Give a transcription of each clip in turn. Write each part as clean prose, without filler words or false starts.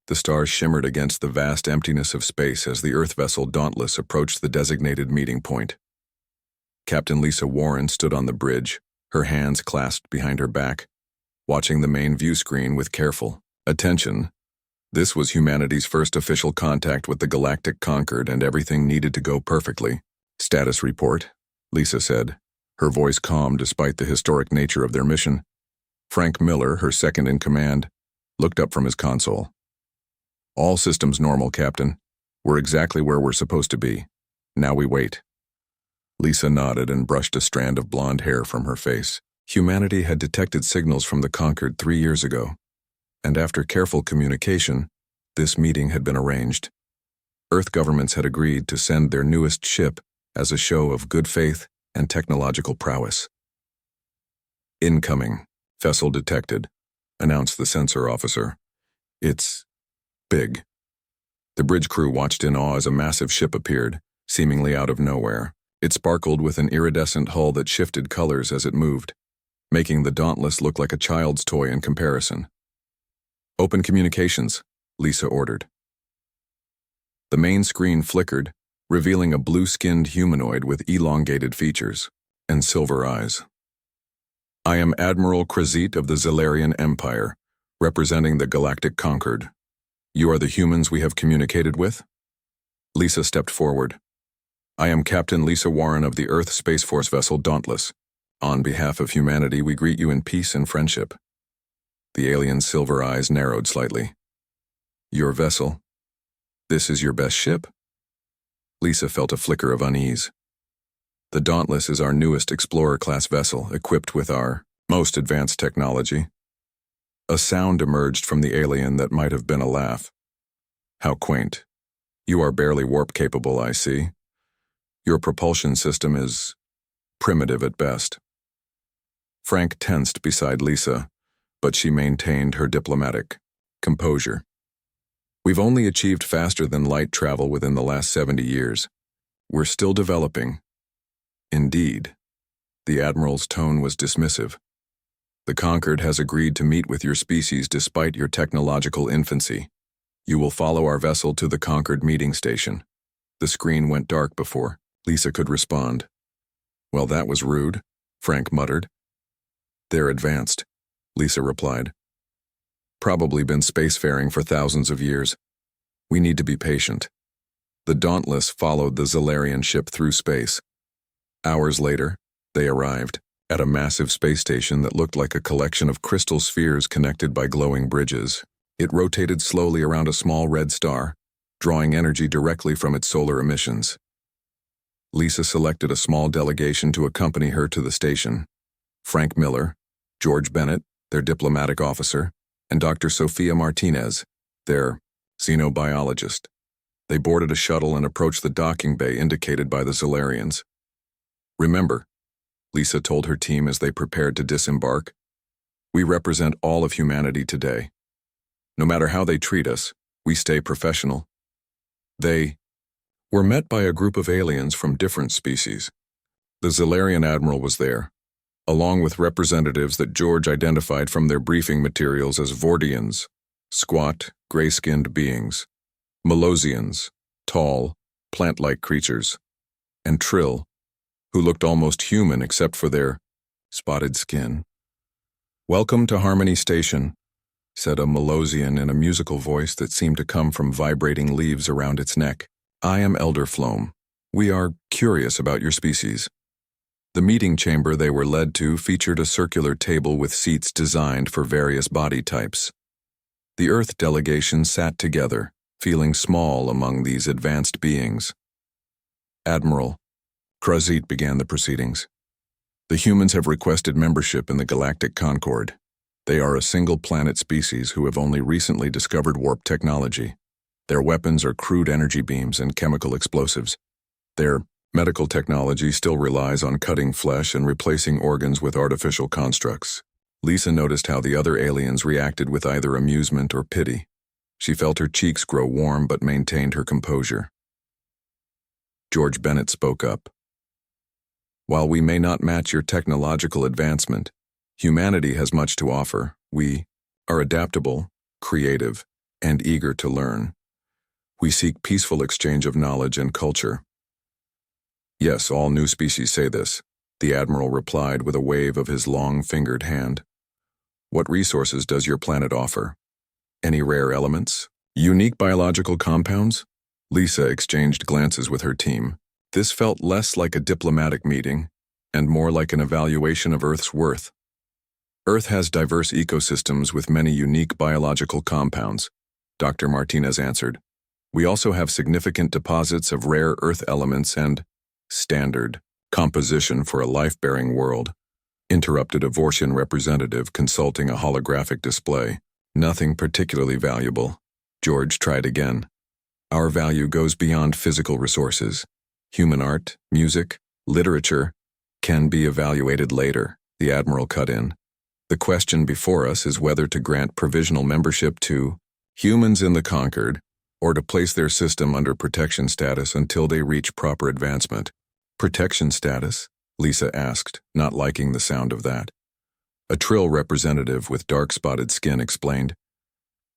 The stars shimmered against the vast emptiness of space as the Earth vessel Dauntless approached the designated meeting point. Captain Lisa Warren stood on the bridge, her hands clasped behind her back, watching the main view screen with careful attention. This was humanity's first official contact with the Galactic Concord, and everything needed to go perfectly. "Status report," Lisa said, her voice calm despite the historic nature of their mission. Frank Miller, her second-in-command, looked up from his console. "All systems normal, Captain. We're exactly where we're supposed to be. Now we wait." Lisa nodded and brushed a strand of blonde hair from her face. Humanity had detected signals from the Concord 3 years ago, and after careful communication, this meeting had been arranged. Earth governments had agreed to send their newest ship as a show of good faith and technological prowess. "Incoming, vessel detected," announced the sensor officer. "It's big." The bridge crew watched in awe as a massive ship appeared, seemingly out of nowhere. It sparkled with an iridescent hull that shifted colors as it moved, making the Dauntless look like a child's toy in comparison. "Open communications," Lisa ordered. The main screen flickered, revealing a blue-skinned humanoid with elongated features and silver eyes. "I am Admiral Krazit of the Zalarian Empire, representing the Galactic Concord. You are the humans we have communicated with?" Lisa stepped forward. "I am Captain Lisa Warren of the Earth Space Force vessel Dauntless. On behalf of humanity, we greet you in peace and friendship." The alien's silver eyes narrowed slightly. "Your vessel? This is your best ship?" Lisa felt a flicker of unease. "The Dauntless is our newest Explorer-class vessel, equipped with our most advanced technology." A sound emerged from the alien that might have been a laugh. "How quaint. You are barely warp-capable, I see. Your propulsion system is primitive at best." Frank tensed beside Lisa, but she maintained her diplomatic composure. "We've only achieved faster-than-light travel within the last 70 years. We're still developing." "Indeed." The Admiral's tone was dismissive. "The Concord has agreed to meet with your species despite your technological infancy. You will follow our vessel to the Concord meeting station." The screen went dark before Lisa could respond. "Well, that was rude," Frank muttered. "They're advanced," Lisa replied. "Probably been spacefaring for thousands of years. We need to be patient." The Dauntless followed the Zalarian ship through space. Hours later, they arrived at a massive space station that looked like a collection of crystal spheres connected by glowing bridges. It rotated slowly around a small red star, drawing energy directly from its solar emissions. Lisa selected a small delegation to accompany her to the station. Frank Miller, George Bennett, their diplomatic officer, and Dr. Sophia Martinez, their xenobiologist. They boarded a shuttle and approached the docking bay indicated by the Zalarians. "Remember," Lisa told her team as they prepared to disembark, "we represent all of humanity today. No matter how they treat us, we stay professional." They were met by a group of aliens from different species. The Zalarian admiral was there, along with representatives that George identified from their briefing materials as Vordians, squat, gray-skinned beings, Melosians, tall, plant-like creatures, and Trill, who looked almost human except for their spotted skin. "Welcome to Harmony Station," said a Melosian in a musical voice that seemed to come from vibrating leaves around its neck. "I am Elder Floam. We are curious about your species." The meeting chamber they were led to featured a circular table with seats designed for various body types. The Earth delegation sat together, feeling small among these advanced beings. "Admiral," Krazit began the proceedings, "the humans have requested membership in the Galactic Concord. They are a single-planet species who have only recently discovered warp technology. Their weapons are crude energy beams and chemical explosives. Their medical technology still relies on cutting flesh and replacing organs with artificial constructs." Lisa noticed how the other aliens reacted with either amusement or pity. She felt her cheeks grow warm but maintained her composure. George Bennett spoke up. "While we may not match your technological advancement, humanity has much to offer. We are adaptable, creative, and eager to learn. We seek peaceful exchange of knowledge and culture. Yes, all new species say this, the Admiral replied with a wave of his long-fingered hand. What resources does your planet offer? Any rare elements? Unique biological compounds? Lisa exchanged glances with her team. This felt less like a diplomatic meeting and more like an evaluation of Earth's worth. Earth has diverse ecosystems with many unique biological compounds, Dr. Martinez answered. We also have significant deposits of rare Earth elements and standard composition for a life-bearing world, interrupted a Vortian representative consulting a holographic display. Nothing particularly valuable. George tried again. Our value goes beyond physical resources. Human art, music, literature can be evaluated later, the Admiral cut in. The question before us is whether to grant provisional membership to humans in the Concord or to place their system under protection status until they reach proper advancement. Protection status? Lisa asked, not liking the sound of that. A Trill representative with dark-spotted skin explained,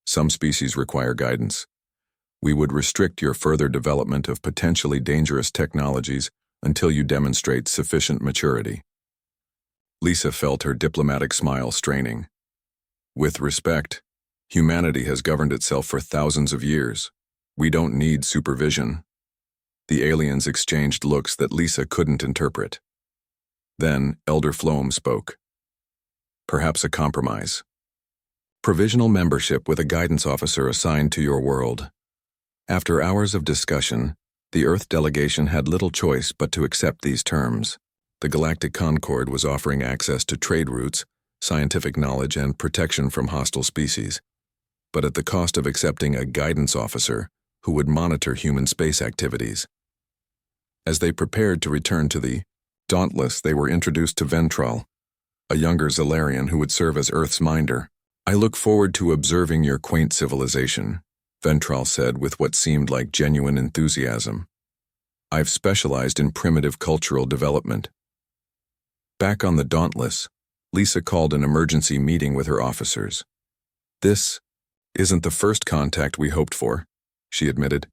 some species require guidance. We would restrict your further development of potentially dangerous technologies until you demonstrate sufficient maturity. Lisa felt her diplomatic smile straining. With respect, humanity has governed itself for thousands of years. We don't need supervision. The aliens exchanged looks that Lisa couldn't interpret. Then Elder Floam spoke. Perhaps a compromise. Provisional membership with a guidance officer assigned to your world. After hours of discussion, the Earth delegation had little choice but to accept these terms. The Galactic Concord was offering access to trade routes, scientific knowledge, and protection from hostile species, but at the cost of accepting a guidance officer who would monitor human space activities. As they prepared to return to the Dauntless, they were introduced to Ventral, a younger Zalarian who would serve as Earth's minder. I look forward to observing your quaint civilization, Ventral said with what seemed like genuine enthusiasm. I've specialized in primitive cultural development. Back on the Dauntless, Lisa called an emergency meeting with her officers. This isn't the first contact we hoped for, she admitted.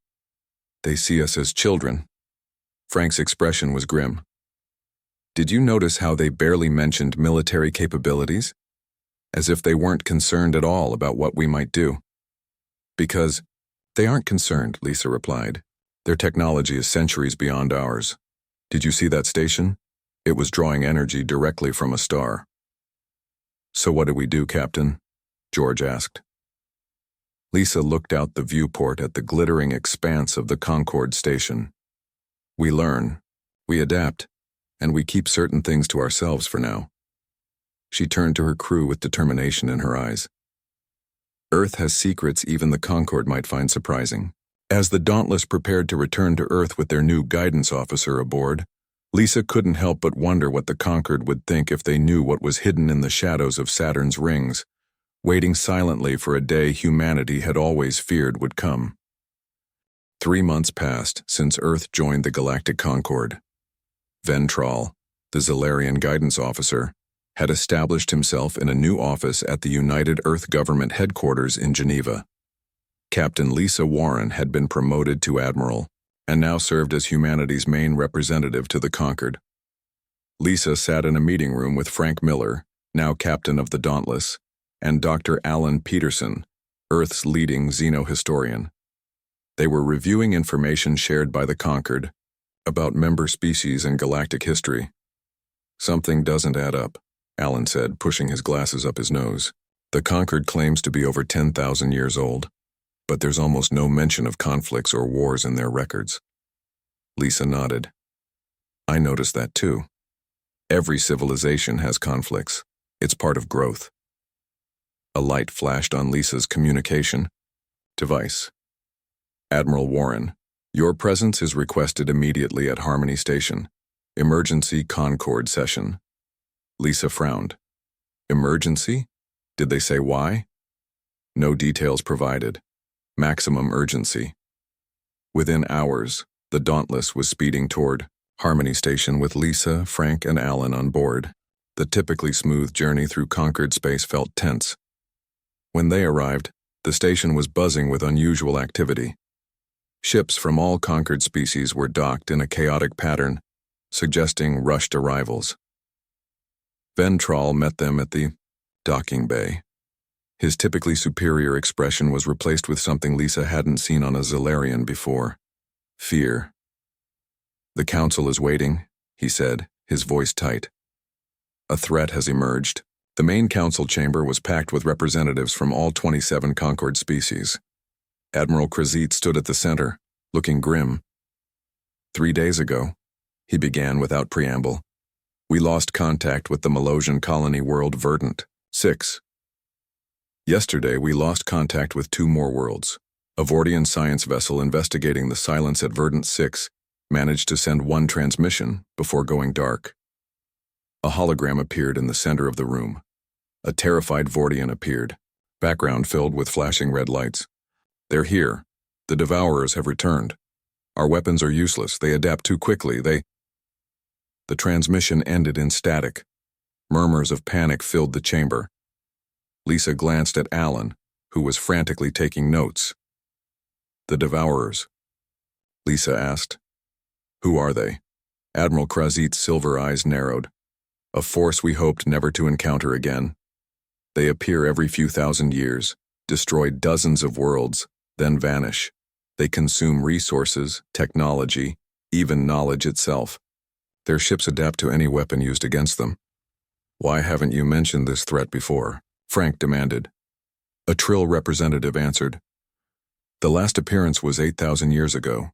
They see us as children. Frank's expression was grim. Did you notice how they barely mentioned military capabilities? As if they weren't concerned at all about what we might do. Because they aren't concerned, Lisa replied. Their technology is centuries beyond ours. Did you see that station? It was drawing energy directly from a star. So what do we do, Captain? George asked. Lisa looked out the viewport at the glittering expanse of the Concord station. We learn, we adapt, and we keep certain things to ourselves for now. She turned to her crew with determination in her eyes. Earth has secrets even the Concord might find surprising. As the Dauntless prepared to return to Earth with their new guidance officer aboard, Lisa couldn't help but wonder what the Concord would think if they knew what was hidden in the shadows of Saturn's rings, waiting silently for a day humanity had always feared would come. 3 months passed since Earth joined the Galactic Concord. Ventral, the Zalarian guidance officer, had established himself in a new office at the United Earth Government headquarters in Geneva. Captain Lisa Warren had been promoted to Admiral and now served as humanity's main representative to the Concord. Lisa sat in a meeting room with Frank Miller, now captain of the Dauntless, and Dr. Alan Peterson, Earth's leading xenohistorian. They were reviewing information shared by the Concord about member species and galactic history. Something doesn't add up, Alan said, pushing his glasses up his nose. The Concord claims to be over 10,000 years old, but there's almost no mention of conflicts or wars in their records. Lisa nodded. I noticed that too. Every civilization has conflicts. It's part of growth. A light flashed on Lisa's communication device. Admiral Warren, your presence is requested immediately at Harmony Station. Emergency Concord session. Lisa frowned. Emergency? Did they say why? No details provided. Maximum urgency. Within hours, the Dauntless was speeding toward Harmony Station with Lisa, Frank, and Alan on board. The typically smooth journey through Concord space felt tense. When they arrived, The station was buzzing with unusual activity. Ships from all conquered species were docked in a chaotic pattern, suggesting rushed arrivals. Ventral met them at the docking bay. His typically superior expression was replaced with something Lisa hadn't seen on a Zilarian before: fear. "The council is waiting," he said, his voice tight. "A threat has emerged." The main council chamber was packed with representatives from all 27 conquered species. Admiral Krazit stood at the center, looking grim. 3 days ago, he began without preamble, we lost contact with the Melosian colony world Verdant 6. Yesterday, we lost contact with 2 more worlds. A Vortian science vessel investigating the silence at Verdant 6 managed to send 1 transmission before going dark. A hologram appeared in the center of the room. A terrified Vortian appeared, background filled with flashing red lights. "They're here. The Devourers have returned. Our weapons are useless. They adapt too quickly. The transmission ended in static. Murmurs of panic filled the chamber. Lisa glanced at Alan, who was frantically taking notes. "The Devourers?" Lisa asked. "Who are they?" Admiral Krazit's silver eyes narrowed. "A force we hoped never to encounter again. They appear every few thousand years, destroy dozens of worlds, then vanish. They consume resources, technology, even knowledge itself. Their ships adapt to any weapon used against them." "Why haven't you mentioned this threat before?" Frank demanded. A Trill representative answered. "The last appearance was 8,000 years ago.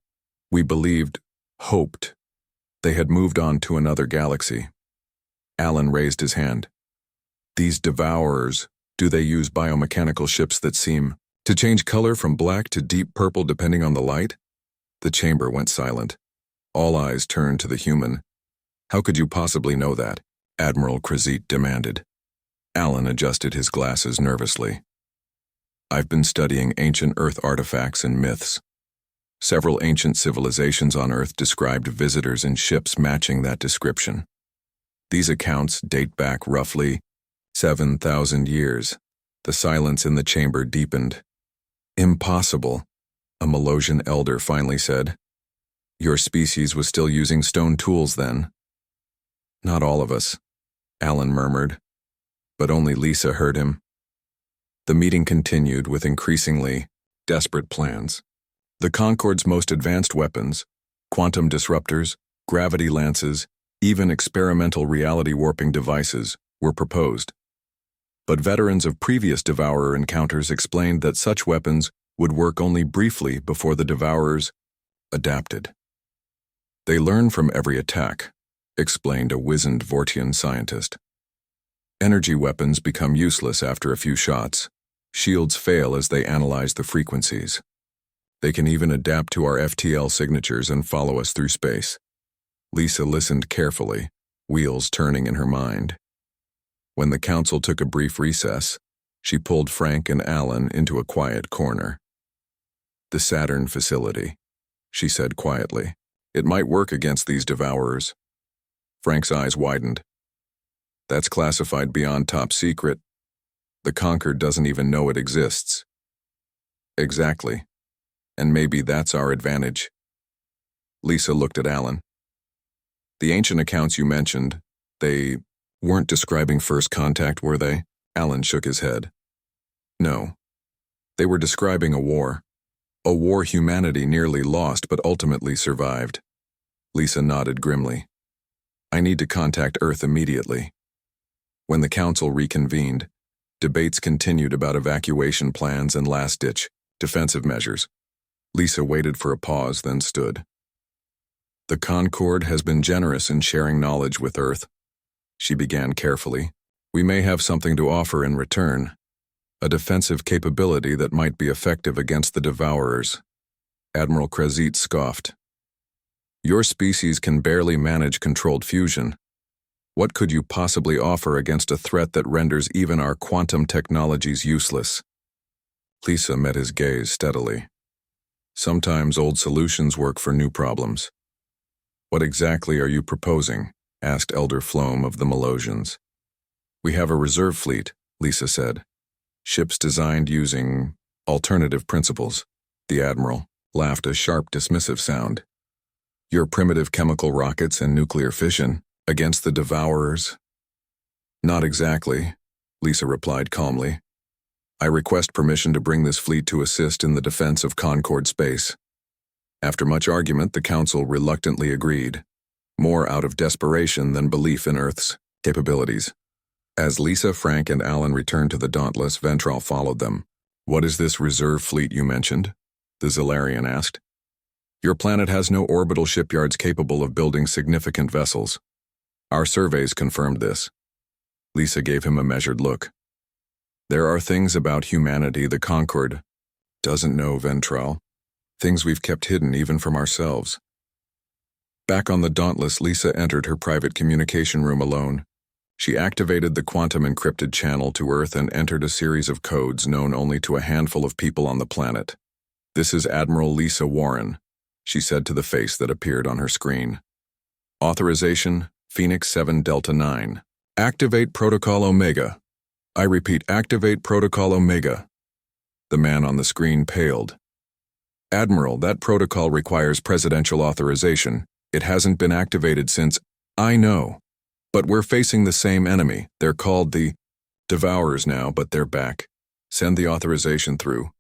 We hoped, they had moved on to another galaxy." Alan raised his hand. "These Devourers, do they use biomechanical ships that seem to change color from black to deep purple depending on the light?" The chamber went silent. All eyes turned to the human. "How could you possibly know that?" Admiral Krazit demanded. Alan adjusted his glasses nervously. "I've been studying ancient Earth artifacts and myths. Several ancient civilizations on Earth described visitors in ships matching that description. These accounts date back roughly 7,000 years. The silence in the chamber deepened. "Impossible," a Melosian elder finally said. "Your species was still using stone tools then." "Not all of us," Alan murmured, but only Lisa heard him. The meeting continued with increasingly desperate plans. The Concord's most advanced weapons, quantum disruptors, gravity lances, even experimental reality warping devices, were proposed. But veterans of previous Devourer encounters explained that such weapons would work only briefly before the Devourers adapted. "They learn from every attack," explained a wizened Vortian scientist. "Energy weapons become useless after a few shots. Shields fail as they analyze the frequencies. They can even adapt to our FTL signatures and follow us through space." Lisa listened carefully, wheels turning in her mind. When the council took a brief recess, she pulled Frank and Alan into a quiet corner. "The Saturn facility," she said quietly. "It might work against these Devourers." Frank's eyes widened. "That's classified beyond top secret. The Conquered doesn't even know it exists." "Exactly. And maybe that's our advantage." Lisa looked at Alan. "The ancient accounts you mentioned, they weren't describing first contact, were they?" Alan shook his head. "No. They were describing a war. A war humanity nearly lost but ultimately survived." Lisa nodded grimly. "I need to contact Earth immediately." When the council reconvened, debates continued about evacuation plans and last-ditch defensive measures. Lisa waited for a pause, then stood. "The Concord has been generous in sharing knowledge with Earth," she began carefully. "We may have something to offer in return. A defensive capability that might be effective against the Devourers." Admiral Krazit scoffed. "Your species can barely manage controlled fusion. What could you possibly offer against a threat that renders even our quantum technologies useless?" Lisa met his gaze steadily. "Sometimes old solutions work for new problems." "What exactly are you proposing?" asked Elder Floam of the Melosians. "We have a reserve fleet," Lisa said. "Ships designed using Alternative principles. The Admiral laughed a sharp, dismissive sound. Your primitive chemical rockets and nuclear fission against the Devourers? Not exactly, Lisa replied calmly. I request permission to bring this fleet to assist in the defense of Concord space. After much argument, the Council reluctantly agreed, more out of desperation than belief in Earth's capabilities. As Lisa, Frank, and Alan returned to the Dauntless, Ventral followed them. What is this reserve fleet you mentioned? The Zilarian asked. Your planet has no orbital shipyards capable of building significant vessels. Our surveys confirmed this. Lisa gave him a measured look. There are things about humanity the Concord doesn't know, Ventral. Things we've kept hidden even from ourselves. Back on the Dauntless, Lisa entered her private communication room alone. She activated the quantum encrypted channel to Earth and entered a series of codes known only to a handful of people on the planet. This is Admiral Lisa Warren, she said to the face that appeared on her screen. Authorization, Phoenix 7 Delta 9. Activate Protocol Omega. I repeat, activate Protocol Omega. The man on the screen paled. Admiral, that protocol requires presidential authorization. It hasn't been activated since. I know. But we're facing the same enemy. They're called the Devourers now, but they're back. Send the authorization through.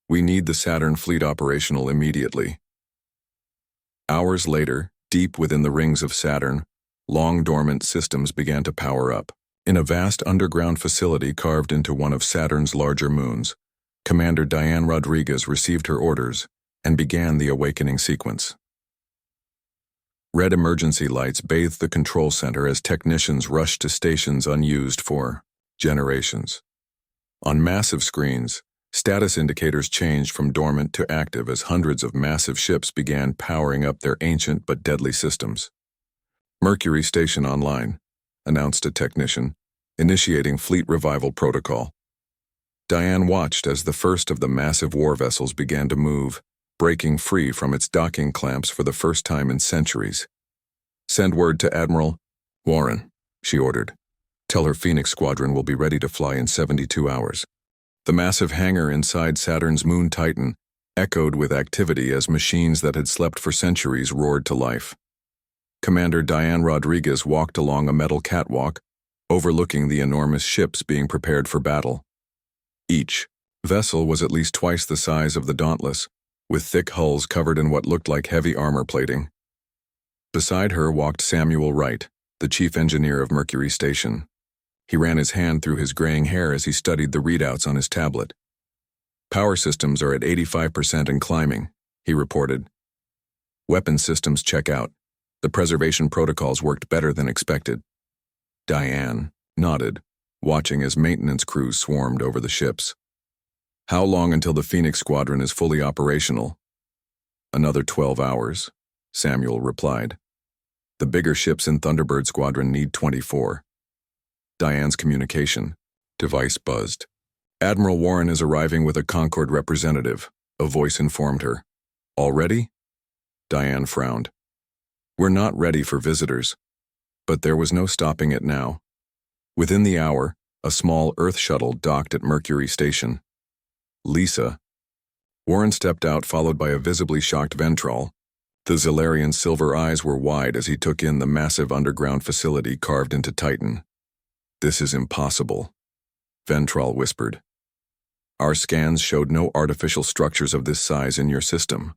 We need the Saturn fleet operational immediately. Hours later, deep within the rings of Saturn, long-dormant systems began to power up. In a vast underground facility carved into one of Saturn's larger moons, Commander Diane Rodriguez received her orders and began the awakening sequence. Red emergency lights bathed the control center as technicians rushed to stations unused for generations. On massive screens, status indicators changed from dormant to active as hundreds of massive ships began powering up their ancient but deadly systems. Mercury Station online, announced a technician, initiating fleet revival protocol. Diane watched as the first of the massive war vessels began to move, breaking free from its docking clamps for the first time in centuries. Send word to Admiral Warren, she ordered. Tell her Phoenix Squadron will be ready to fly in 72 hours. The massive hangar inside Saturn's moon Titan echoed with activity as machines that had slept for centuries roared to life. Commander Diane Rodriguez walked along a metal catwalk, overlooking the enormous ships being prepared for battle. Each vessel was at least twice the size of the Dauntless, with thick hulls covered in what looked like heavy armor plating. Beside her walked Samuel Wright, the chief engineer of Mercury Station. He ran his hand through his graying hair as he studied the readouts on his tablet. Power systems are at 85% and climbing, he reported. Weapon systems check out. The preservation protocols worked better than expected. Diane nodded, watching as maintenance crews swarmed over the ships. How long until the Phoenix Squadron is fully operational? Another 12 hours, Samuel replied. The bigger ships in Thunderbird Squadron need 24. Diane's communication device buzzed. Admiral Warren is arriving with a Concord representative, a voice informed her. Already? Diane frowned. We're not ready for visitors. But there was no stopping it now. Within the hour, a small Earth shuttle docked at Mercury Station. Lisa. Warren stepped out, followed by a visibly shocked Ventral. The Zilarian's silver eyes were wide as he took in the massive underground facility carved into Titan. This is impossible, Ventral whispered. Our scans showed no artificial structures of this size in your system.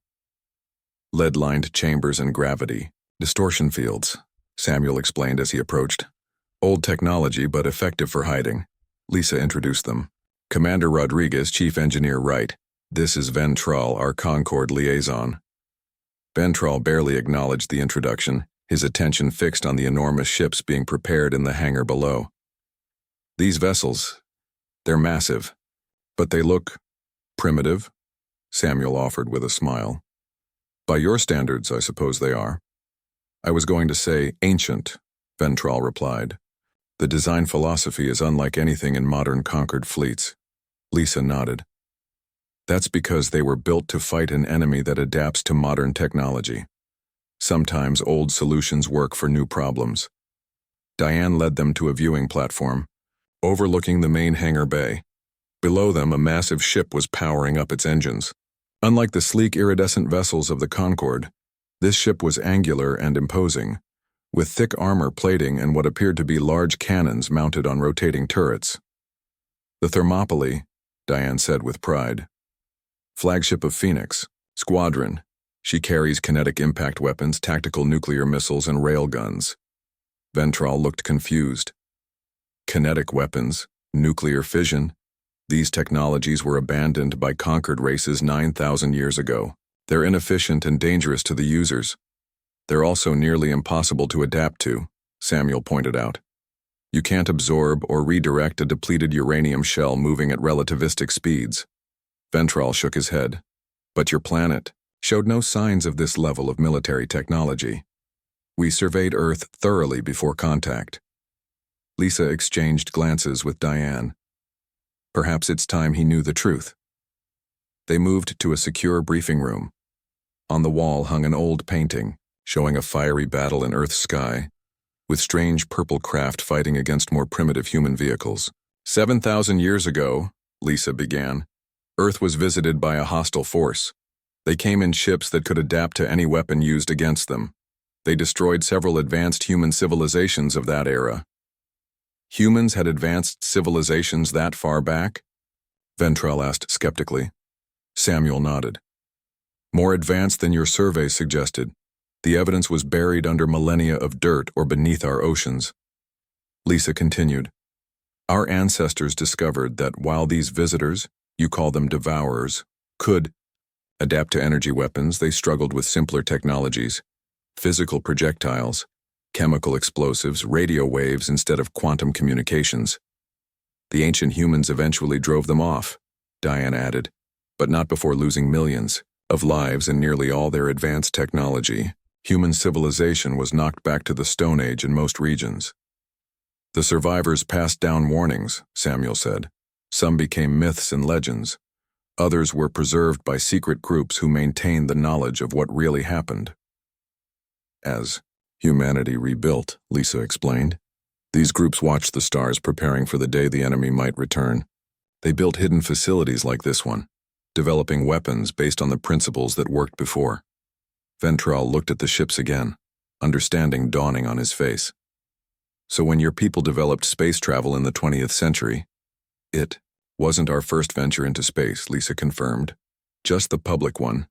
Lead-lined chambers and gravity, distortion fields, Samuel explained as he approached. Old technology, but effective for hiding. Lisa introduced them. Commander Rodriguez, Chief Engineer Wright. This is Ventral, our Concord liaison. Ventral barely acknowledged the introduction, his attention fixed on the enormous ships being prepared in the hangar below. These vessels, they're massive, but they look primitive, Samuel offered with a smile. By your standards, I suppose they are. I was going to say ancient, Ventral replied. The design philosophy is unlike anything in modern conquered fleets. Lisa nodded. That's because they were built to fight an enemy that adapts to modern technology. Sometimes old solutions work for new problems. Diane led them to a viewing platform, overlooking the main hangar bay. Below them, a massive ship was powering up its engines. Unlike the sleek, iridescent vessels of the Concorde, this ship was angular and imposing, with thick armor plating and what appeared to be large cannons mounted on rotating turrets. The Thermopylae, Diane said with pride. Flagship of Phoenix, Squadron. She carries kinetic impact weapons, tactical nuclear missiles, and railguns. Ventral looked confused. Kinetic weapons, nuclear fission. These technologies were abandoned by conquered races 9,000 years ago. They're inefficient and dangerous to the users. They're also nearly impossible to adapt to, Samuel pointed out. You can't absorb or redirect a depleted uranium shell moving at relativistic speeds. Ventral shook his head. But your planet showed no signs of this level of military technology. We surveyed Earth thoroughly before contact. Lisa exchanged glances with Diane. Perhaps it's time he knew the truth. They moved to a secure briefing room. On the wall hung an old painting, showing a fiery battle in Earth's sky, with strange purple craft fighting against more primitive human vehicles. 7,000 years ago, Lisa began, Earth was visited by a hostile force. They came in ships that could adapt to any weapon used against them. They destroyed several advanced human civilizations of that era. Humans had advanced civilizations that far back? Ventral asked skeptically. Samuel nodded. More advanced than your survey suggested. The evidence was buried under millennia of dirt or beneath our oceans. Lisa continued. Our ancestors discovered that while these visitors, you call them devourers, could adapt to energy weapons, they struggled with simpler technologies, physical projectiles, chemical explosives, radio waves instead of quantum communications. The ancient humans eventually drove them off, Diane added, but not before losing millions of lives and nearly all their advanced technology. Human civilization was knocked back to the Stone Age in most regions. The survivors passed down warnings, Samuel said. Some became myths and legends. Others were preserved by secret groups who maintained the knowledge of what really happened. As humanity rebuilt, Lisa explained, these groups watched the stars preparing for the day the enemy might return. They built hidden facilities like this one, developing weapons based on the principles that worked before. Ventral looked at the ships again, understanding dawning on his face. So when your people developed space travel in the 20th century, it wasn't our first venture into space, Lisa confirmed. Just the public one.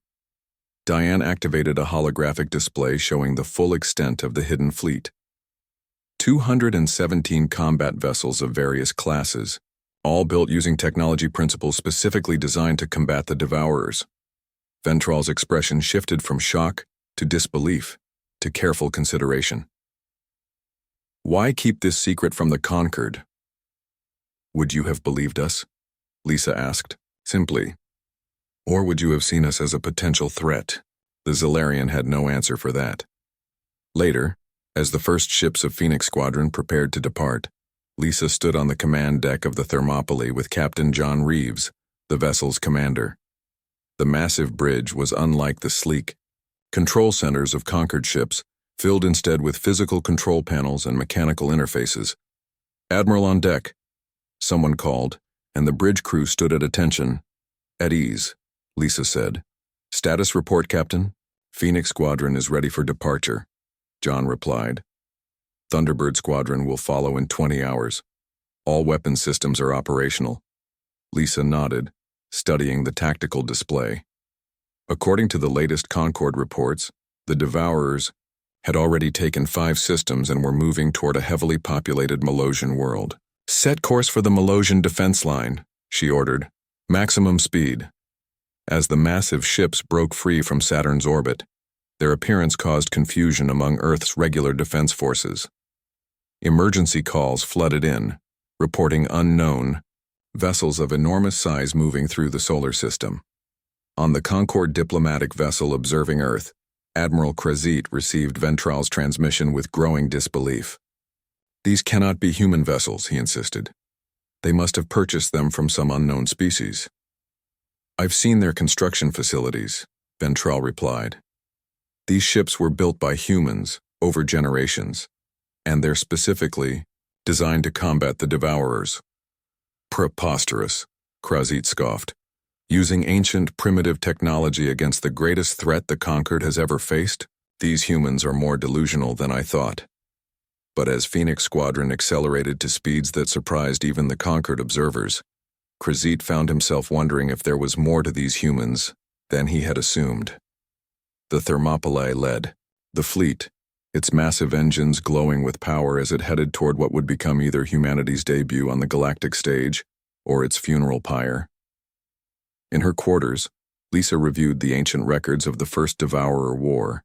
Diane activated a holographic display showing the full extent of the hidden fleet. 217 combat vessels of various classes, all built using technology principles specifically designed to combat the Devourers. Ventral's expression shifted from shock to disbelief to careful consideration. Why keep this secret from the conquered? Would you have believed us? Lisa asked, simply. Or would you have seen us as a potential threat? The Zilarian had no answer for that. Later, as the first ships of Phoenix Squadron prepared to depart, Lisa stood on the command deck of the Thermopylae with Captain John Reeves, the vessel's commander. The massive bridge was unlike the sleek control centers of conquered ships, filled instead with physical control panels and mechanical interfaces. Admiral on deck, someone called, and the bridge crew stood at attention. At ease, Lisa said. Status report, Captain. Phoenix Squadron is ready for departure, John replied. Thunderbird Squadron will follow in 20 hours. All weapon systems are operational. Lisa nodded, studying the tactical display. According to the latest Concorde reports, the Devourers had already taken 5 systems and were moving toward a heavily populated Malosian world. Set course for the Malosian defense line, she ordered. Maximum speed. As the massive ships broke free from Saturn's orbit, their appearance caused confusion among Earth's regular defense forces. Emergency calls flooded in, reporting unknown vessels of enormous size moving through the solar system. On the Concorde diplomatic vessel observing Earth, Admiral Krazit received Ventral's transmission with growing disbelief. These cannot be human vessels, he insisted. They must have purchased them from some unknown species. I've seen their construction facilities, Ventral replied. These ships were built by humans over generations, and they're specifically designed to combat the Devourers. Preposterous, Krazit scoffed. Using ancient, primitive technology against the greatest threat the conquered has ever faced? These humans are more delusional than I thought. But as Phoenix Squadron accelerated to speeds that surprised even the conquered observers, Krazit found himself wondering if there was more to these humans than he had assumed. The Thermopylae led. The fleet, its massive engines glowing with power as it headed toward what would become either humanity's debut on the galactic stage or its funeral pyre. In her quarters, Lisa reviewed the ancient records of the First Devourer War.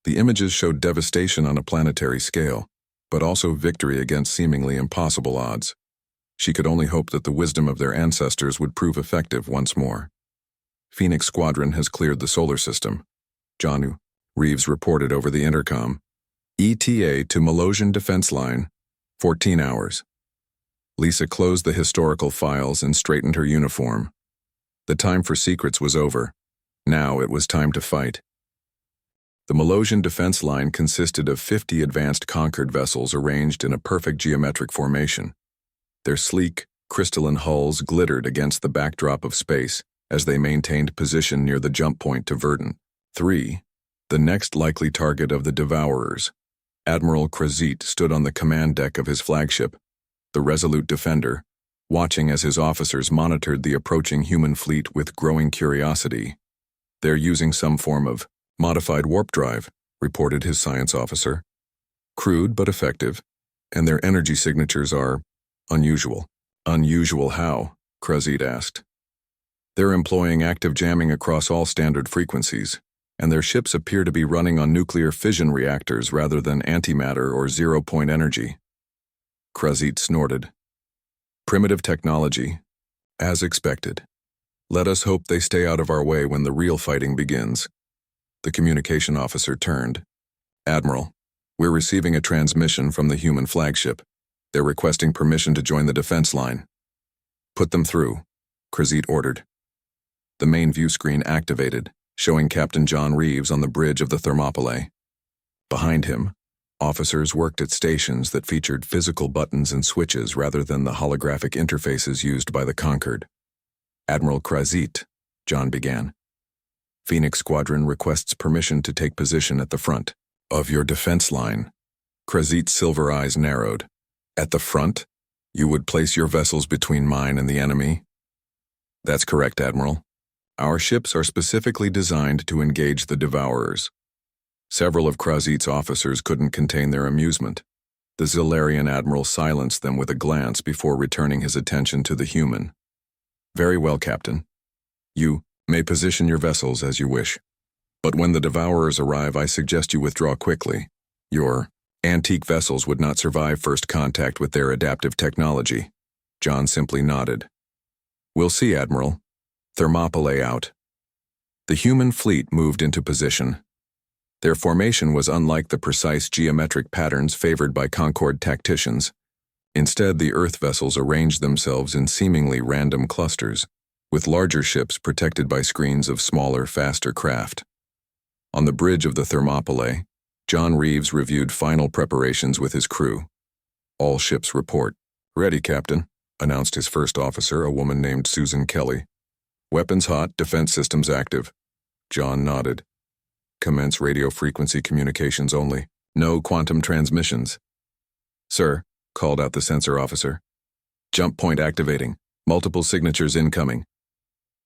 The images showed devastation on a planetary scale, but also victory against seemingly impossible odds. She could only hope that the wisdom of their ancestors would prove effective once more. Phoenix Squadron has cleared the solar system. Janu, Reeves reported over the intercom. ETA to Malosian Defense Line, 14 hours. Lisa closed the historical files and straightened her uniform. The time for secrets was over. Now it was time to fight. The Malosian Defense Line consisted of 50 advanced conquered vessels arranged in a perfect geometric formation. Their sleek, crystalline hulls glittered against the backdrop of space as they maintained position near the jump point to Verdant. 3. The next likely target of the Devourers. Admiral Krazit stood on the command deck of his flagship, the Resolute Defender, watching as his officers monitored the approaching human fleet with growing curiosity. They're using some form of modified warp drive, reported his science officer. Crude but effective, and their energy signatures are unusual. Unusual how? Krazit asked. They're employing active jamming across all standard frequencies, and their ships appear to be running on nuclear fission reactors rather than antimatter or zero-point energy. Krazit snorted. Primitive technology, as expected. Let us hope they stay out of our way when the real fighting begins. The communication officer turned. Admiral, we're receiving a transmission from the human flagship. They're requesting permission to join the defense line. Put them through, Krazit ordered. The main view screen activated, showing Captain John Reeves on the bridge of the Thermopylae. Behind him, officers worked at stations that featured physical buttons and switches rather than the holographic interfaces used by the conquered. Admiral Krazit, John began. Phoenix Squadron requests permission to take position at the front of your defense line. Krazit's silver eyes narrowed. At the front? You would place your vessels between mine and the enemy? That's correct, Admiral. Our ships are specifically designed to engage the Devourers. Several of Krazit's officers couldn't contain their amusement. The Zilarian admiral silenced them with a glance before returning his attention to the human. Very well, Captain. You may position your vessels as you wish. But when the Devourers arrive, I suggest you withdraw quickly. Your antique vessels would not survive first contact with their adaptive technology. John simply nodded. We'll see, Admiral. Thermopylae out. The human fleet moved into position. Their formation was unlike the precise geometric patterns favored by Concord tacticians. Instead, the Earth vessels arranged themselves in seemingly random clusters, with larger ships protected by screens of smaller, faster craft. On the bridge of the Thermopylae, John Reeves reviewed final preparations with his crew. All ships report. Ready, Captain, announced his first officer, a woman named Susan Kelly. Weapons hot, defense systems active. John nodded. Commence radio frequency communications only. No quantum transmissions. Sir, called out the sensor officer. Jump point activating. Multiple signatures incoming.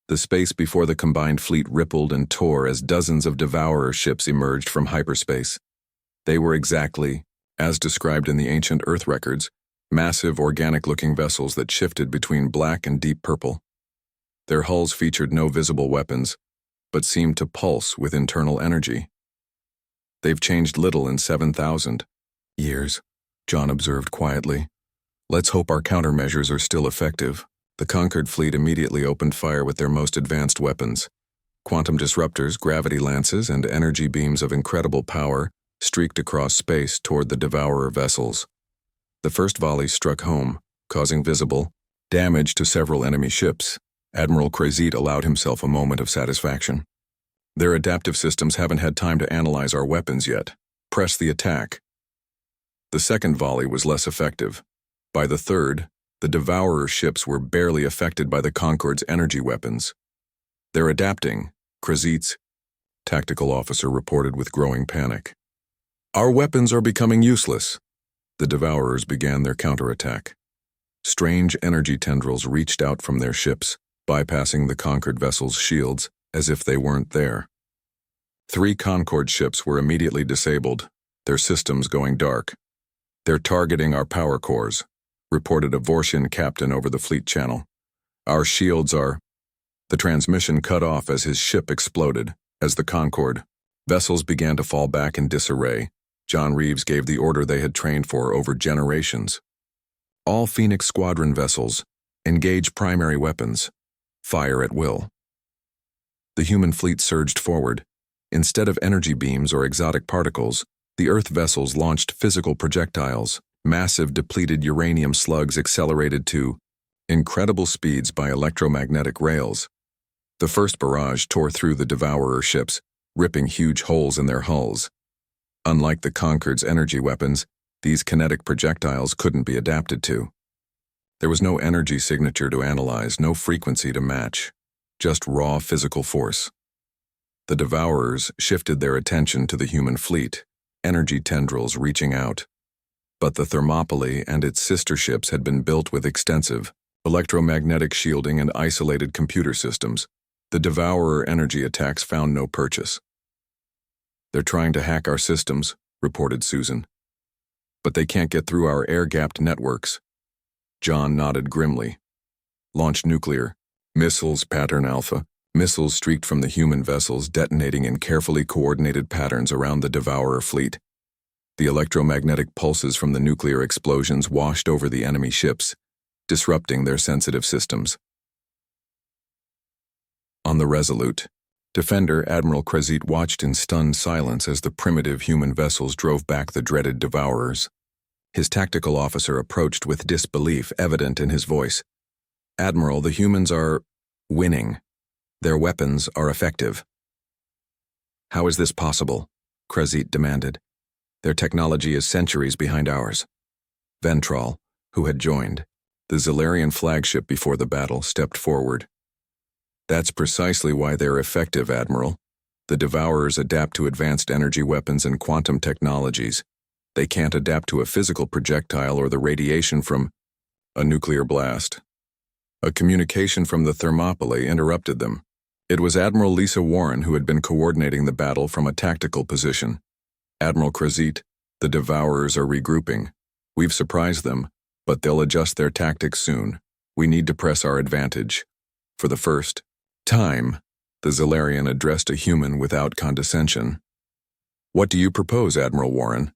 The space before the combined fleet rippled and tore as dozens of Devourer ships emerged from hyperspace. They were exactly, as described in the ancient Earth records, massive organic-looking vessels that shifted between black and deep purple. Their hulls featured no visible weapons, but seemed to pulse with internal energy. They've changed little in 7,000 years, John observed quietly. Let's hope our countermeasures are still effective. The conquered fleet immediately opened fire with their most advanced weapons. Quantum disruptors, gravity lances, and energy beams of incredible power streaked across space toward the Devourer vessels. The first volley struck home, causing visible damage to several enemy ships. Admiral Krazit allowed himself a moment of satisfaction. Their adaptive systems haven't had time to analyze our weapons yet. Press the attack. The second volley was less effective. By the third, The Devourer ships were barely affected by the Concorde's energy weapons. "They're adapting," Krazit's tactical officer reported with growing panic. "Our weapons are becoming useless." The Devourers began their counterattack. Strange energy tendrils reached out from their ships, bypassing the Concorde vessel's shields as if they weren't there. 3 Concorde ships were immediately disabled, their systems going dark. "They're targeting our power cores," reported a Vortian captain over the fleet channel. "Our shields are—" The transmission cut off as his ship exploded. As the Concorde vessels began to fall back in disarray, John Reeves gave the order they had trained for over generations. "All Phoenix Squadron vessels, engage primary weapons. Fire at will." The human fleet surged forward. Instead of energy beams or exotic particles, the Earth vessels launched physical projectiles. Massive depleted uranium slugs accelerated to incredible speeds by electromagnetic rails. The first barrage tore through the Devourer ships, ripping huge holes in their hulls. Unlike the Concorde's energy weapons, these kinetic projectiles couldn't be adapted to. There was no energy signature to analyze, no frequency to match, just raw physical force. The Devourers shifted their attention to the human fleet, energy tendrils reaching out. But the Thermopylae and its sister ships had been built with extensive electromagnetic shielding and isolated computer systems. The Devourer energy attacks found no purchase. "They're trying to hack our systems," reported Susan. "But they can't get through our air-gapped networks." John nodded grimly. "Launch nuclear missiles, pattern Alpha." Missiles streaked from the human vessels, detonating in carefully coordinated patterns around the Devourer fleet. The electromagnetic pulses from the nuclear explosions washed over the enemy ships, disrupting their sensitive systems. On the Resolute, Defender Admiral Krazit watched in stunned silence as the primitive human vessels drove back the dreaded Devourers. His tactical officer approached with disbelief evident in his voice. "Admiral, the humans are winning. Their weapons are effective." "How is this possible?" Krazit demanded. "Their technology is centuries behind ours." Ventral, who had joined the Zilarian flagship before the battle, stepped forward. "That's precisely why they're effective, Admiral. The Devourers adapt to advanced energy weapons and quantum technologies. They can't adapt to a physical projectile or the radiation from a nuclear blast." A communication from the Thermopylae interrupted them. It was Admiral Lisa Warren who had been coordinating the battle from a tactical position. "Admiral Krazit, the Devourers are regrouping. We've surprised them, but they'll adjust their tactics soon. We need to press our advantage." For the first time, the Zilarian addressed a human without condescension. "What do you propose, Admiral Warren?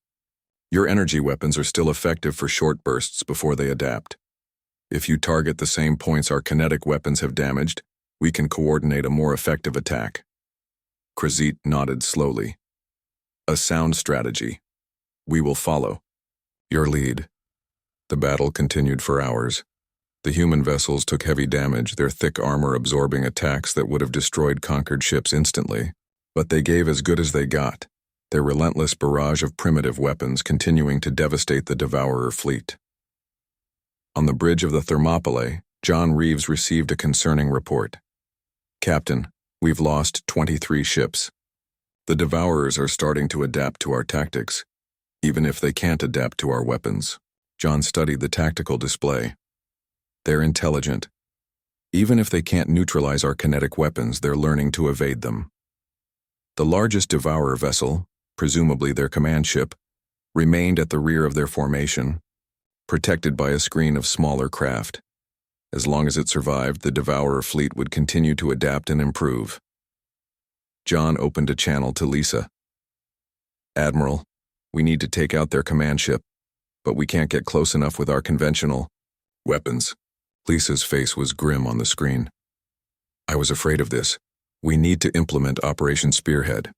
Your energy weapons are still effective for short bursts before they adapt. If you target the same points our kinetic weapons have damaged, we can coordinate a more effective attack." Krazit nodded slowly. "A sound strategy. We will follow your lead." The battle continued for hours. The human vessels took heavy damage, their thick armor absorbing attacks that would have destroyed Concorde ships instantly. But they gave as good as they got, their relentless barrage of primitive weapons continuing to devastate the Devourer fleet. On the bridge of the Thermopylae, John Reeves received a concerning report. "Captain, we've lost 23 ships. The Devourers are starting to adapt to our tactics, even if they can't adapt to our weapons." John studied the tactical display. "They're intelligent. Even if they can't neutralize our kinetic weapons, they're learning to evade them." The largest Devourer vessel, presumably their command ship, remained at the rear of their formation, protected by a screen of smaller craft. As long as it survived, the Devourer fleet would continue to adapt and improve. John opened a channel to Lisa. "Admiral, we need to take out their command ship, but we can't get close enough with our conventional weapons." Lisa's face was grim on the screen. "I was afraid of this. We need to implement Operation Spearhead."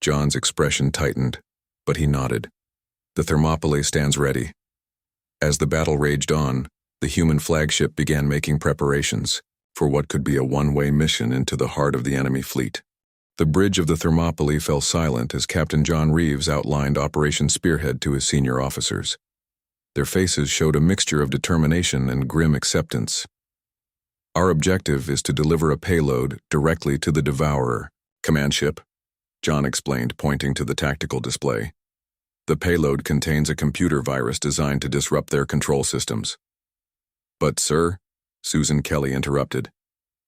John's expression tightened, but he nodded. "The Thermopylae stands ready." As the battle raged on, the human flagship began making preparations for what could be a one-way mission into the heart of the enemy fleet. The bridge of the Thermopylae fell silent as Captain John Reeves outlined Operation Spearhead to his senior officers. Their faces showed a mixture of determination and grim acceptance. "Our objective is to deliver a payload directly to the Devourer. Command ship," John explained, pointing to the tactical display. "The payload contains a computer virus designed to disrupt their control systems." "But, sir," Susan Kelly interrupted,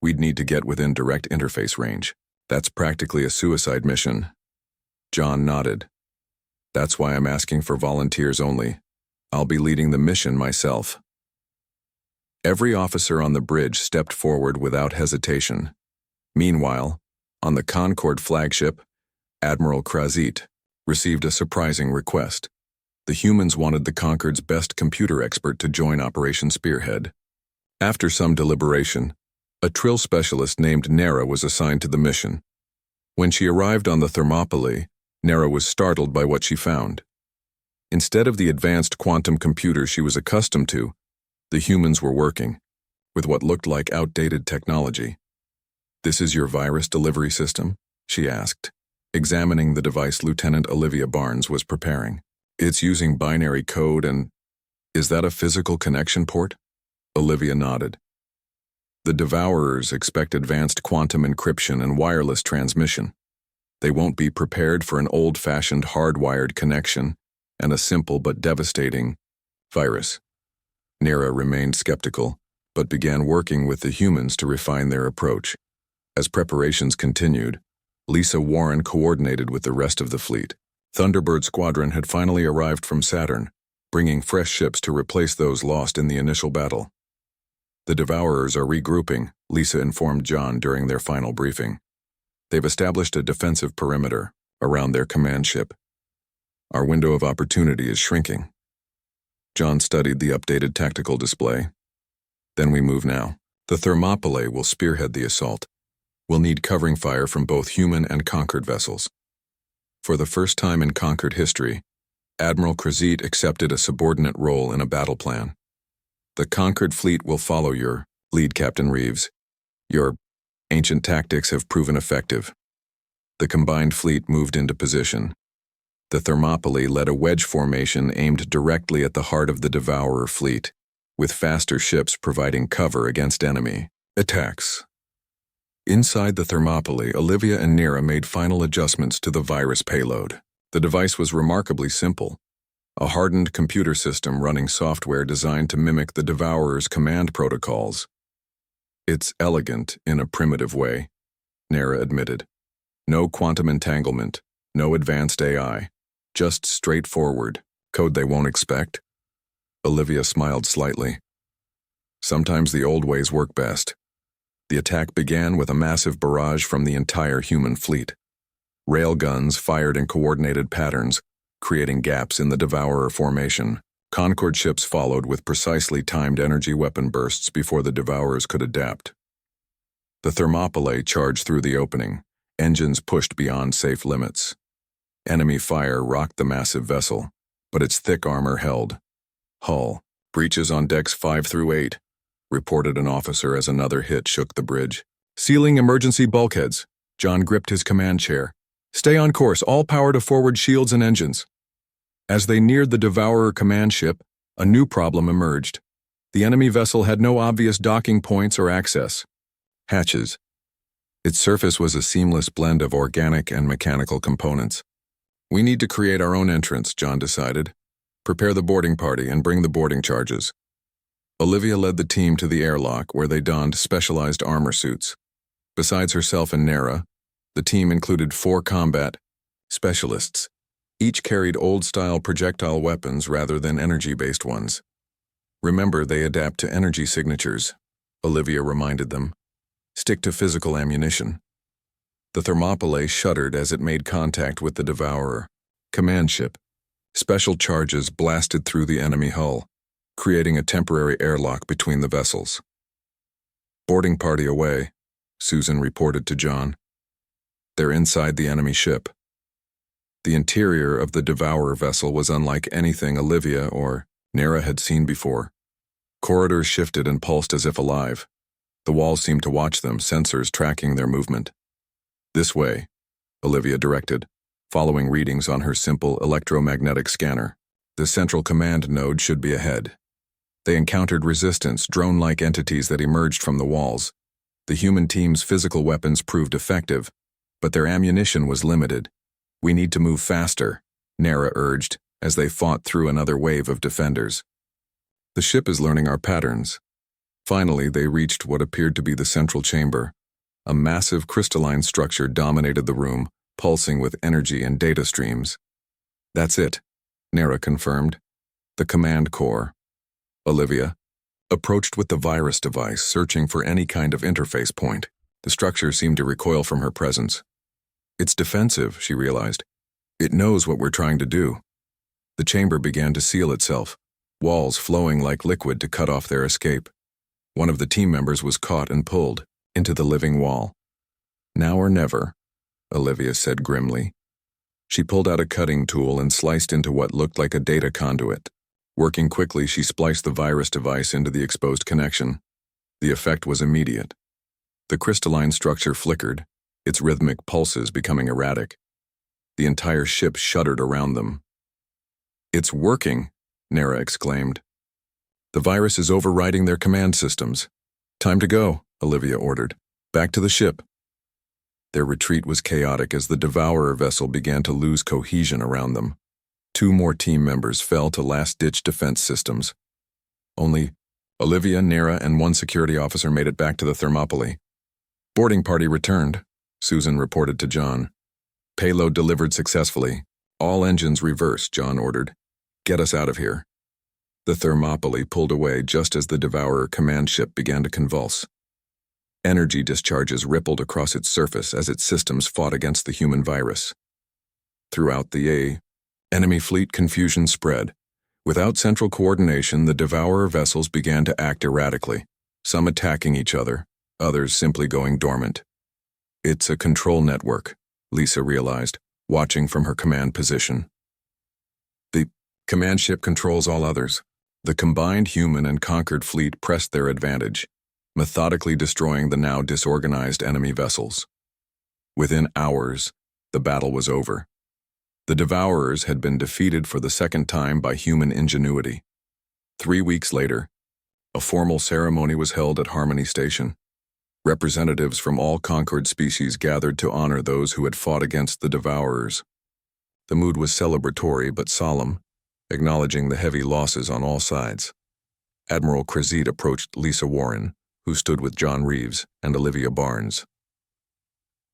"we'd need to get within direct interface range. That's practically a suicide mission." John nodded. "That's why I'm asking for volunteers only. I'll be leading the mission myself." Every officer on the bridge stepped forward without hesitation. Meanwhile, on the Concorde flagship, Admiral Krazit received a surprising request. The humans wanted the Concorde's best computer expert to join Operation Spearhead. After some deliberation, a trill specialist named Nera was assigned to the mission. When she arrived on the Thermopylae, Nera was startled by what she found. Instead of the advanced quantum computer she was accustomed to, the humans were working with what looked like outdated technology. "This is your virus delivery system?" she asked, examining the device Lieutenant Olivia Barnes was preparing. "It's using binary code and... Is that a physical connection port?" Olivia nodded. "The Devourers expect advanced quantum encryption and wireless transmission. They won't be prepared for an old-fashioned hardwired connection and a simple but devastating virus." Nera remained skeptical, but began working with the humans to refine their approach. As preparations continued, Lisa Warren coordinated with the rest of the fleet. Thunderbird Squadron had finally arrived from Saturn, bringing fresh ships to replace those lost in the initial battle. "The Devourers are regrouping," Lisa informed John during their final briefing. "They've established a defensive perimeter around their command ship. Our window of opportunity is shrinking." John studied the updated tactical display. "Then we move now. The Thermopylae will spearhead the assault. We'll need covering fire from both human and Concorde vessels." For the first time in Concorde history, Admiral Krazit accepted a subordinate role in a battle plan. "The Concorde fleet will follow your lead, Captain Reeves. Your ancient tactics have proven effective." The combined fleet moved into position. The Thermopylae led a wedge formation aimed directly at the heart of the Devourer fleet, with faster ships providing cover against enemy attacks. Inside the Thermopylae, Olivia and Nera made final adjustments to the virus payload. The device was remarkably simple, a hardened computer system running software designed to mimic the Devourer's command protocols. "It's elegant in a primitive way," Nera admitted. "No quantum entanglement, no advanced AI. Just straightforward code they won't expect." Olivia smiled slightly. "Sometimes the old ways work best." The attack began with a massive barrage from the entire human fleet. Railguns fired in coordinated patterns, creating gaps in the Devourer formation. Concorde ships followed with precisely timed energy weapon bursts before the Devourers could adapt. The Thermopylae charged through the opening, engines pushed beyond safe limits. Enemy fire rocked the massive vessel, but its thick armor held. "Hull, breaches on decks 5 through 8, reported an officer as another hit shook the bridge. "Sealing emergency bulkheads." John gripped his command chair. "Stay on course, all power to forward shields and engines." As they neared the Devourer command ship, a new problem emerged. The enemy vessel had no obvious docking points or access hatches. Its surface was a seamless blend of organic and mechanical components. "We need to create our own entrance," John decided. "Prepare the boarding party and bring the boarding charges." Olivia led the team to the airlock where they donned specialized armor suits. Besides herself and Nera, the team included 4 combat specialists. Each carried old-style projectile weapons rather than energy-based ones. "Remember, they adapt to energy signatures," Olivia reminded them. "Stick to physical ammunition." The Thermopylae shuddered as it made contact with the Devourer command ship. Special charges blasted through the enemy hull, creating a temporary airlock between the vessels. "Boarding party away," Susan reported to John. "They're inside the enemy ship." The interior of the Devourer vessel was unlike anything Olivia or Nera had seen before. Corridors shifted and pulsed as if alive. The walls seemed to watch them, sensors tracking their movement. "This way," Olivia directed, following readings on her simple electromagnetic scanner. The central command node should be ahead. They encountered resistance, drone-like entities that emerged from the walls. The human team's physical weapons proved effective, but their ammunition was limited. "We need to move faster," Nera urged, as they fought through another wave of defenders. "The ship is learning our patterns." Finally, they reached what appeared to be the central chamber. A massive crystalline structure dominated the room, pulsing with energy and data streams. "That's it," Nera confirmed. "The command core." Olivia approached with the virus device, searching for any kind of interface point. The structure seemed to recoil from her presence. "It's defensive," she realized. "It knows what we're trying to do." The chamber began to seal itself, walls flowing like liquid to cut off their escape. One of the team members was caught and pulled into the living wall. "Now or never," Olivia said grimly. She pulled out a cutting tool and sliced into what looked like a data conduit. Working quickly, she spliced the virus device into the exposed connection. The effect was immediate. The crystalline structure flickered, its rhythmic pulses becoming erratic. The entire ship shuddered around them. "It's working," Nera exclaimed. "The virus is overriding their command systems." "Time to go," Olivia ordered. "Back to the ship." Their retreat was chaotic as the Devourer vessel began to lose cohesion around them. 2 more team members fell to last-ditch defense systems. Only Olivia, Nera, and 1 security officer made it back to the Thermopylae. "Boarding party returned," Susan reported to John. "Payload delivered successfully. All engines reversed," John ordered. "Get us out of here." The Thermopylae pulled away just as the Devourer command ship began to convulse. Energy discharges rippled across its surface as its systems fought against the human virus. Throughout the enemy fleet, confusion spread. Without central coordination, the Devourer vessels began to act erratically, some attacking each other, others simply going dormant. "It's a control network," Lisa realized, watching from her command position. "The command ship controls all others." The combined human and conquered fleet pressed their advantage, methodically destroying the now disorganized enemy vessels. Within hours, the battle was over. The Devourers had been defeated for the second time by human ingenuity. 3 weeks later, a formal ceremony was held at Harmony Station. Representatives from all conquered species gathered to honor those who had fought against the Devourers. The mood was celebratory but solemn, acknowledging the heavy losses on all sides. Admiral Krazit approached Lisa Warren, who stood with John Reeves and Olivia Barnes.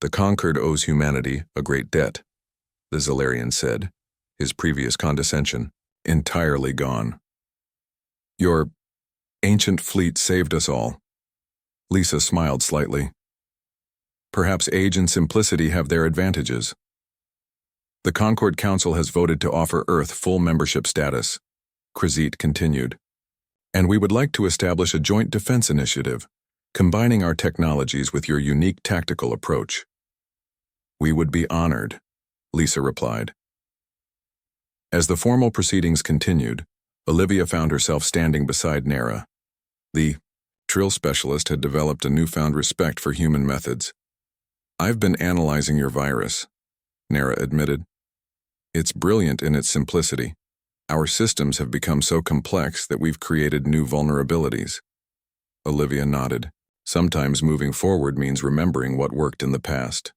"The conquered owes humanity a great debt," the Zalarian said, his previous condescension entirely gone. "Your ancient fleet saved us all." Lisa smiled slightly. "Perhaps age and simplicity have their advantages." "The Concord Council has voted to offer Earth full membership status," Krazit continued. "And we would like to establish a joint defense initiative, combining our technologies with your unique tactical approach." "We would be honored," Lisa replied. As the formal proceedings continued, Olivia found herself standing beside Nera. The Trill specialist had developed a newfound respect for human methods. "I've been analyzing your virus," Nera admitted. "It's brilliant in its simplicity. Our systems have become so complex that we've created new vulnerabilities." Olivia nodded. Sometimes moving forward means remembering what worked in the past.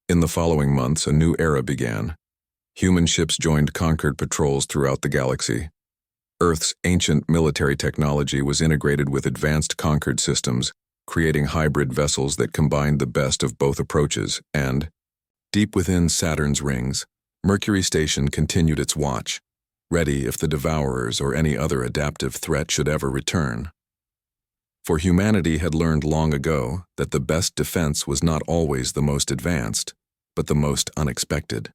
In the following months, a new era began. Human ships joined conquered patrols throughout the galaxy. Earth's ancient military technology was integrated with advanced conquered systems, creating hybrid vessels that combined the best of both approaches, and, deep within Saturn's rings, Mercury Station continued its watch, ready if the Devourers or any other adaptive threat should ever return. For humanity had learned long ago that the best defense was not always the most advanced, but the most unexpected.